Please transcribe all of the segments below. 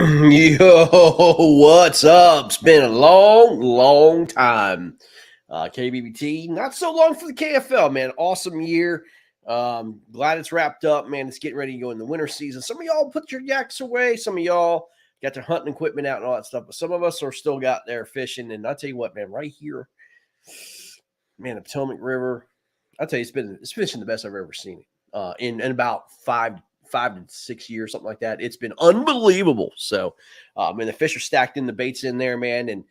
Yo, what's up? It's been a long time. KBBT, not so long for the KFL, man. Awesome year. Glad it's wrapped up, man. It's getting ready to go in the winter season. Some of y'all put your yaks away. Some of y'all got their hunting equipment out and all that stuff. But some of us are still got there fishing. And I'll tell you what, man, right here, man, the Potomac River, I'll tell you, it's fishing the best I've ever seen it. In about five to 6 years, something like that. It's been unbelievable. So, and the fish are stacked in, the baits in there, man,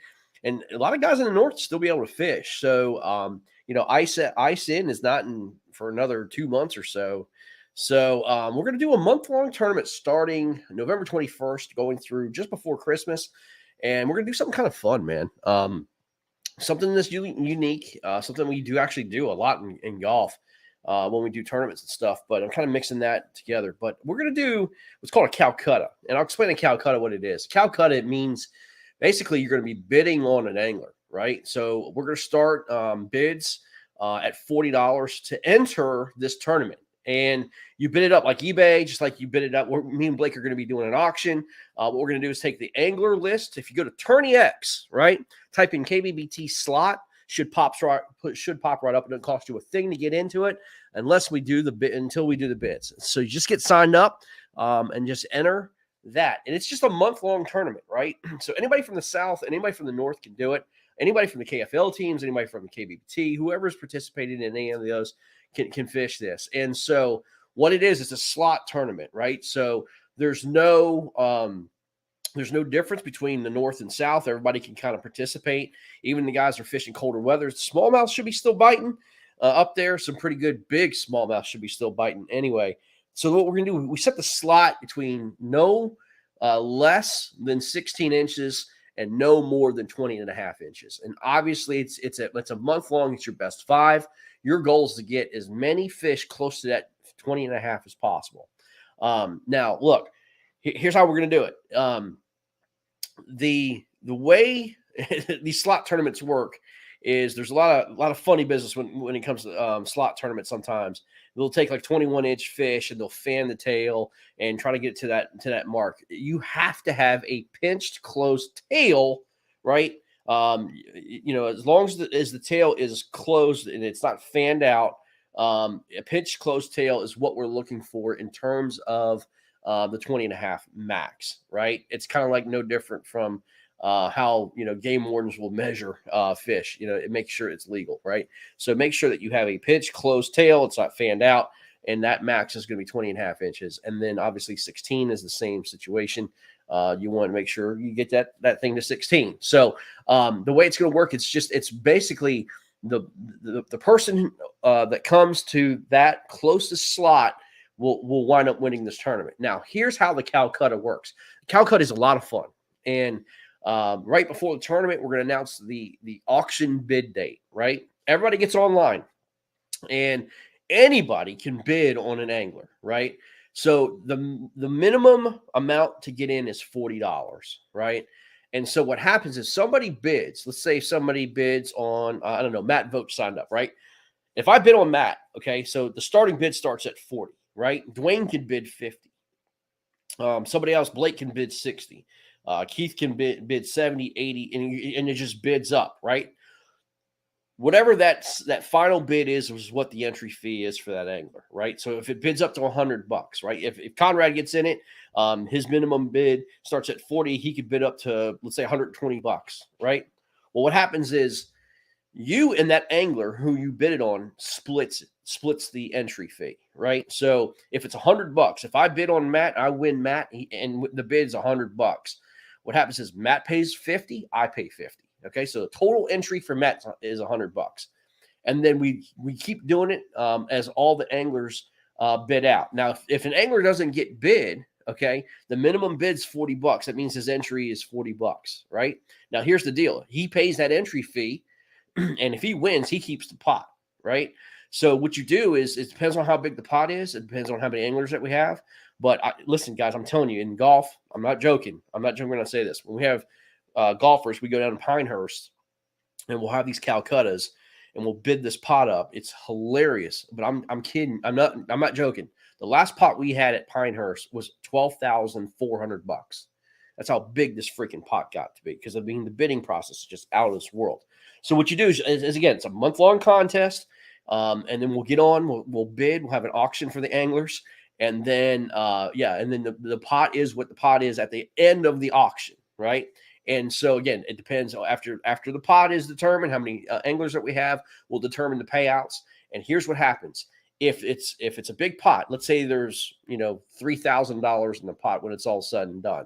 and a lot of guys in the north still be able to fish. So, ice in is not in for another 2 months or so. So, we're going to do a month-long tournament starting November 21st, going through just before Christmas, and we're going to do something kind of fun, man. Something that's unique, something we do actually do a lot in golf. When we do tournaments and stuff, but I'm kind of mixing that together. But we're going to do what's called a Calcutta, and I'll explain in Calcutta what it is. Calcutta, it means basically you're going to be bidding on an angler, right? So we're going to start bids at $40 to enter this tournament. And you bid it up like eBay, just like you bid it up. Me and Blake are going to be doing an auction. What we're going to do is take the angler list. If you go to Tourney X, right, type in KBBT slot, should pop right up. It doesn't cost you a thing to get into it until we do the bids. So you just get signed up and just enter that. And it's just a month-long tournament, right? So anybody from the South, anybody from the North can do it. Anybody from the KFL teams, anybody from the KBBT, whoever's participating in any of those can fish this. And so what it is, it's a slot tournament, right? So there's no difference between the North and South. Everybody can kind of participate. Even the guys are fishing colder weather. Smallmouth should be still biting up there. Some pretty good big smallmouth should be still biting anyway. So what we're going to do, we set the slot between no less than 16 inches and no more than 20 and a half inches. And obviously it's a month long. It's your best five. Your goal is to get as many fish close to that 20 and a half as possible. Now, look, here's how we're going to do it. The way these slot tournaments work is there's a lot of funny business when it comes to slot tournaments. Sometimes they'll take like 21-inch fish and they'll fan the tail and try to get to that mark. You have to have a pinched closed tail, right? As long as the tail is closed and it's not fanned out, a pinched closed tail is what we're looking for in terms of the 20 and a half max, right? It's kind of like no different from how, game wardens will measure fish. It makes sure it's legal, right? So make sure that you have a pitch closed tail. It's not fanned out. And that max is going to be 20 and a half inches. And then obviously 16 is the same situation. You want to make sure you get that thing to 16. So the way it's going to work, it's basically the person that comes to that closest slot will wind up winning this tournament. Now, here's how the Calcutta works. Calcutta is a lot of fun. And right before the tournament, we're going to announce the auction bid date, right? Everybody gets online, and anybody can bid on an angler, right? So the minimum amount to get in is $40, right? And so what happens is somebody bids. Let's say somebody bids on, I don't know, Matt Vogt signed up, right? If I bid on Matt, okay, so the starting bid starts at 40, right? Dwayne can bid 50. Somebody else, Blake, can bid 60. Keith can bid 70, 80, and it just bids up, right? Whatever that final bid is what the entry fee is for that angler, right? So if it bids up to $100, right? If Conrad gets in it, his minimum bid starts at 40. He could bid up to, let's say, $120, right? Well, what happens is you and that angler who you bid it on splits the entry fee, right? So if it's $100, if I bid on Matt, I win Matt, and the bid's $100. What happens is Matt pays 50, I pay 50. Okay, so the total entry for Matt is $100, and then we keep doing it as all the anglers bid out. Now, if an angler doesn't get bid, okay, the minimum bid's $40. That means his entry is $40, right? Now, here's the deal: he pays that entry fee, and if he wins, he keeps the pot, right? So what you do is it depends on how big the pot is. It depends on how many anglers that we have. But listen, guys, I'm telling you, in golf, I'm not joking. I'm not joking when I say this. When we have golfers, we go down to Pinehurst, and we'll have these Calcuttas, and we'll bid this pot up. It's hilarious, but I'm kidding. I'm not joking. The last pot we had at Pinehurst was $12,400. That's how big this freaking pot got to be, because I mean the bidding process is just out of this world. So what you do is again, it's a month-long contest, and then we'll get on, we'll bid, we'll have an auction for the anglers, and then and then the pot is what the pot is at the end of the auction, right? And so again, it depends after the pot is determined, how many anglers that we have will determine the payouts. And here's what happens. If it's a big pot, let's say there's $3,000 in the pot when it's all said and done,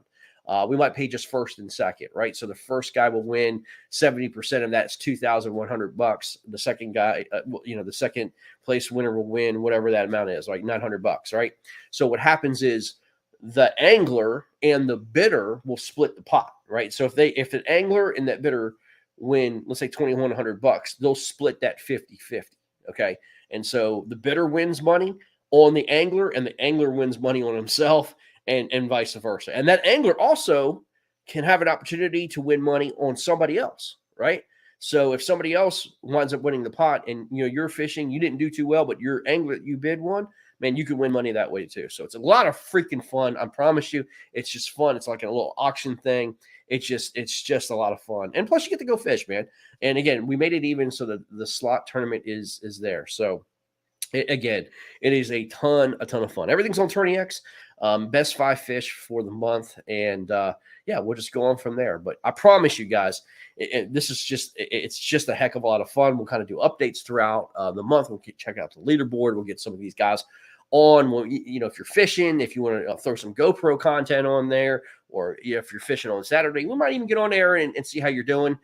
we might pay just first and second, right? So the first guy will win 70% of that's $2,100. The second guy, the second place winner will win whatever that amount is, like $900, right? So what happens is the angler and the bidder will split the pot, right? So if an angler and that bidder win, let's say $2,100, they'll split that 50-50, okay? And so the bidder wins money on the angler, and the angler wins money on himself, and vice versa. And that angler also can have an opportunity to win money on somebody else, right? So if somebody else winds up winning the pot, and you're fishing, you didn't do too well, but your angler that you bid won, man, you can win money that way too. So it's a lot of freaking fun. I promise you, it's just fun. It's like a little auction thing. It's just a lot of fun. And plus you get to go fish, man. And again, we made it even so that the slot tournament is there. So it is a ton of fun. Everything's on Tourney X. Best 5 fish for the month. And we'll just go on from there. But I promise you guys, it's just a heck of a lot of fun. We'll kind of do updates throughout the month. We'll check out the leaderboard. We'll get some of these guys on. Well, if you're fishing, if you want to throw some GoPro content on there, or if you're fishing on Saturday, we might even get on there and see how you're doing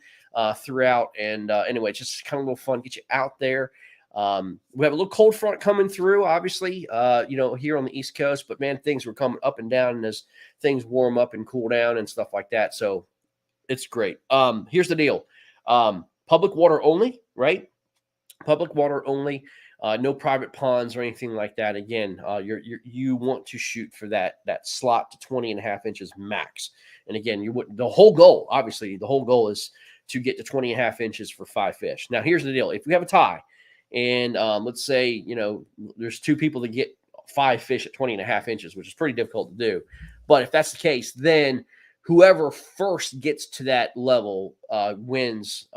throughout. And anyway, it's just kind of a little fun, get you out there. We have a little cold front coming through, obviously, here on the East Coast, but man, things were coming up and down, and as things warm up and cool down and stuff like that. So it's great. Here's the deal. Public water only, right? Public water only. No private ponds or anything like that. Again, you want to shoot for that slot to 20.5 inches max. And again, the whole goal is to get to 20.5 inches for 5 fish. Now, here's the deal. If we have a tie, and let's say, there's 2 people that get 5 fish at 20.5 inches, which is pretty difficult to do. But if that's the case, then whoever first gets to that level wins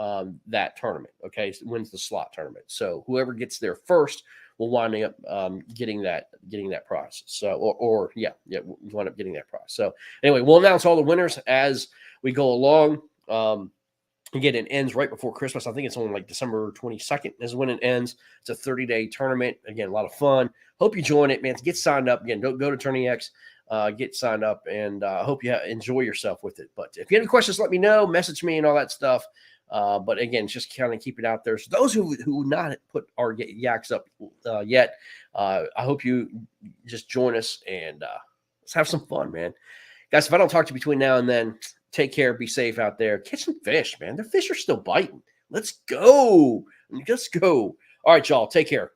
that tournament, okay? So wins the slot tournament. So whoever gets there first will wind up getting that prize. So, we'll wind up getting that prize. So anyway, we'll announce all the winners as we go along. Again, it ends right before Christmas. I think it's on like December 22nd is when it ends. It's a 30-day tournament. Again, a lot of fun. Hope you join it, man. Get signed up. Again, don't go to Tourney X. Get signed up, and I hope you enjoy yourself with it. But if you have any questions, let me know. Message me and all that stuff. But again, just kind of keep it out there. So those who not put our yaks up yet, I hope you just join us, and let's have some fun, man. Guys, if I don't talk to you between now and then, take care. Be safe out there. Catch some fish, man. The fish are still biting. Let's go. All right, y'all. Take care.